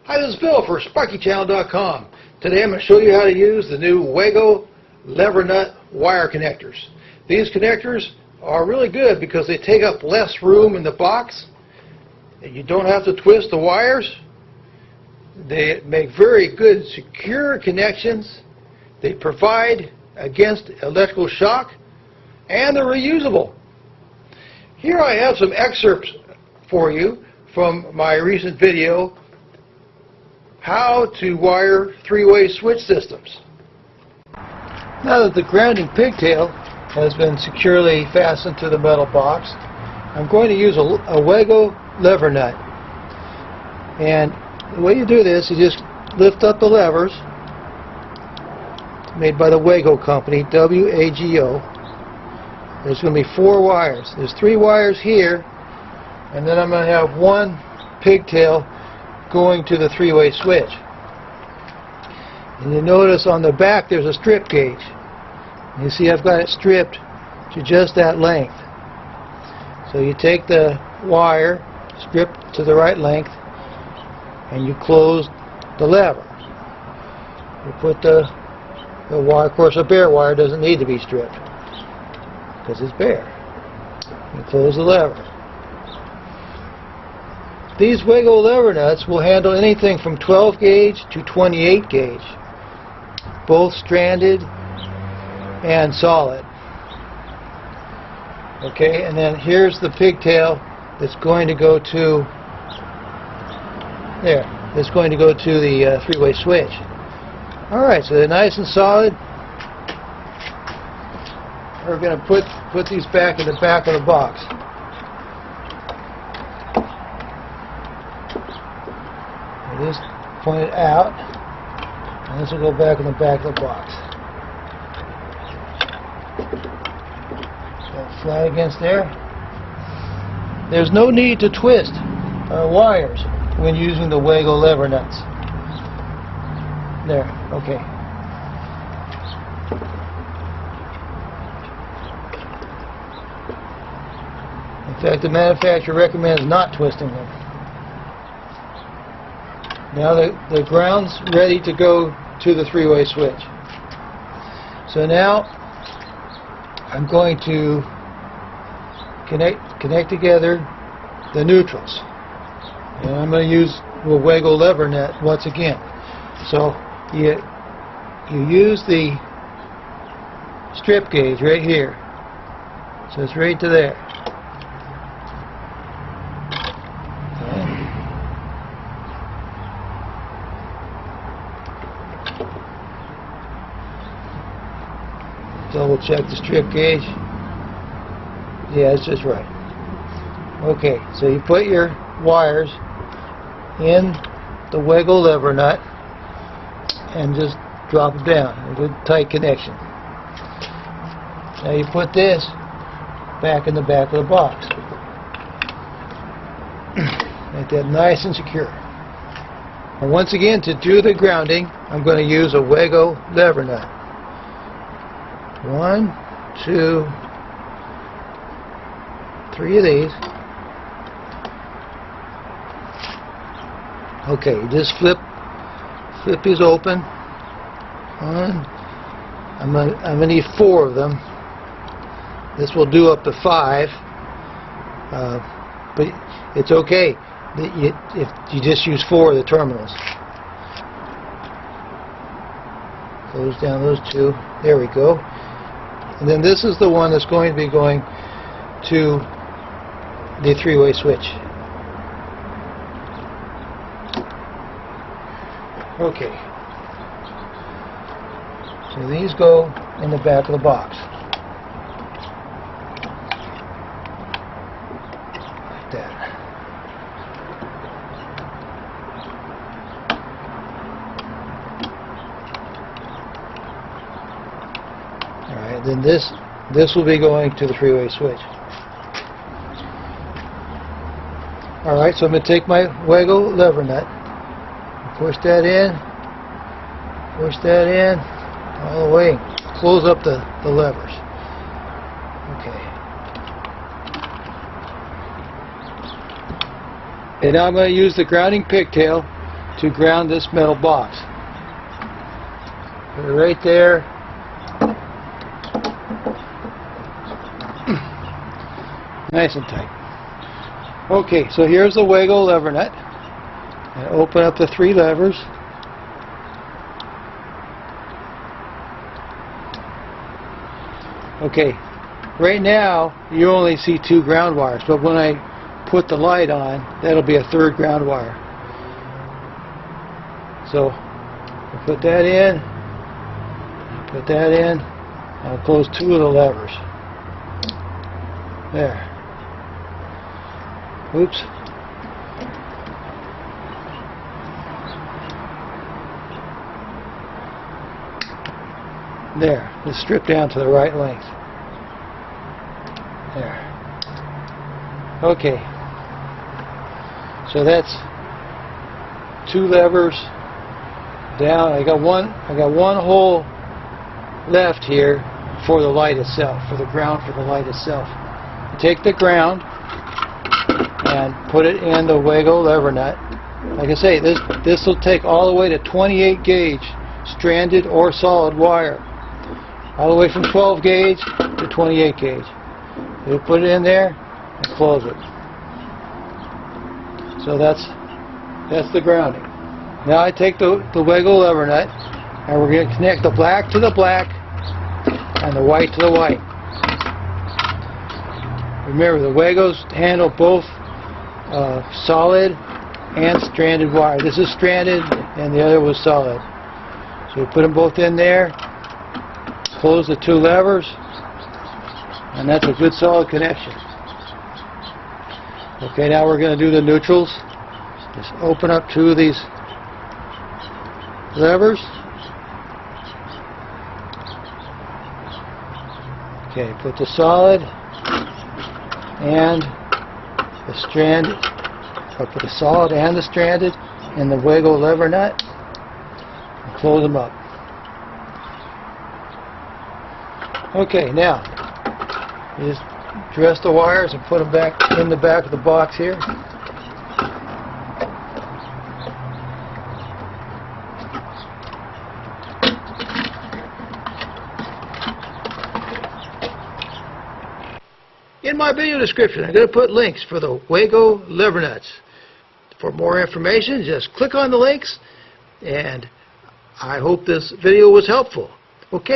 Hi, this is Bill for SparkyChannel.com. Today I'm going to show you how to use the new Wago lever nut wire connectors. These connectors are really good because they take up less room in the box. You don't have to twist the wires. They make very good secure connections. They provide against electrical shock, and they're reusable. Here I have some excerpts for you from my recent video, how to wire three-way switch systems. Now that the grounding pigtail has been securely fastened to the metal box, I'm going to use a Wago lever nut. And the way you do this, you just lift up the levers, made by the Wago company, W-A-G-O. There's going to be 4 wires. There's 3 wires here, and then I'm going to have 1 pigtail going to the three-way switch. And you notice on the back there's a strip gauge. You see I've got it stripped to just that length. So you take the wire, strip to the right length, and you close the lever. You put the wire, of course a bare wire doesn't need to be stripped because it's bare. You close the lever. These Wago lever nuts will handle anything from 12 gauge to 28 gauge, both stranded and solid. Okay, and then here's the pigtail that's going to go to there. That's going to go to the three-way switch. Alright, so they're nice and solid. We're going to put these back in the back of the box. This pointed out, and this will go back in the back of the box. So flat against there. There's no need to twist wires when using the Wago lever nuts. There, okay. In fact, the manufacturer recommends not twisting them. Now the ground's ready to go to the three-way switch. So now I'm going to connect together the neutrals. And I'm going to use the Wago lever nut once again. So you use the strip gauge right here. So it's right to there. Double check the strip gauge. Yeah, it's just right. Okay, so you put your wires in the Wago lever nut and just drop it down. A good tight connection. Now you put this back in the back of the box. Make that nice and secure. And once again, to do the grounding, I'm going to use a Wago lever nut. 1, 2, 3 of these. Okay, you just flip these open. I'm gonna need 4 of them. This will do up to 5, but it's okay if you just use 4 of the terminals. Close down those 2. There we go. And then this is the one that's going to be going to the three-way switch. Okay. So these go in the back of the box. Like that. Alright, then this will be going to the three-way switch. Alright, so I'm going to take my Wago lever nut, push that in, all the way, close up the levers. Okay. And now I'm going to use the grounding pigtail to ground this metal box. Put it right there. Nice and tight. Okay, so here's the Wago lever nut. And open up the 3 levers. Okay, right now you only see 2 ground wires, but when I put the light on, that'll be a 3rd ground wire. So I'll put that in, put that in, I'll close 2 of the levers. There. Oops. There. Just strip down to the right length. There. Okay. So that's 2 levers down. I got one hole left here for the light itself, for the ground for the light itself. Take the ground and put it in the Wago lever nut. Like I say, this will take all the way to 28 gauge stranded or solid wire. All the way from 12 gauge to 28 gauge. You put it in there and close it. So that's the grounding. Now I take the Wago lever nut and we're going to connect the black to the black and the white to the white. Remember, the Wagos handle both solid and stranded wire. This is stranded and the other was solid. So we put them both in there, close the 2 levers, and that's a good solid connection. Okay, now we're going to do the neutrals. Just open up 2 of these levers. Okay, put the solid and the stranded, or put the solid and the stranded in the Wago lever nut and close them up. Okay, now you just dress the wires and put them back in the back of the box here. In my video description, I'm going to put links for the Wago lever nuts. For more information, just click on the links, and I hope this video was helpful. Okay.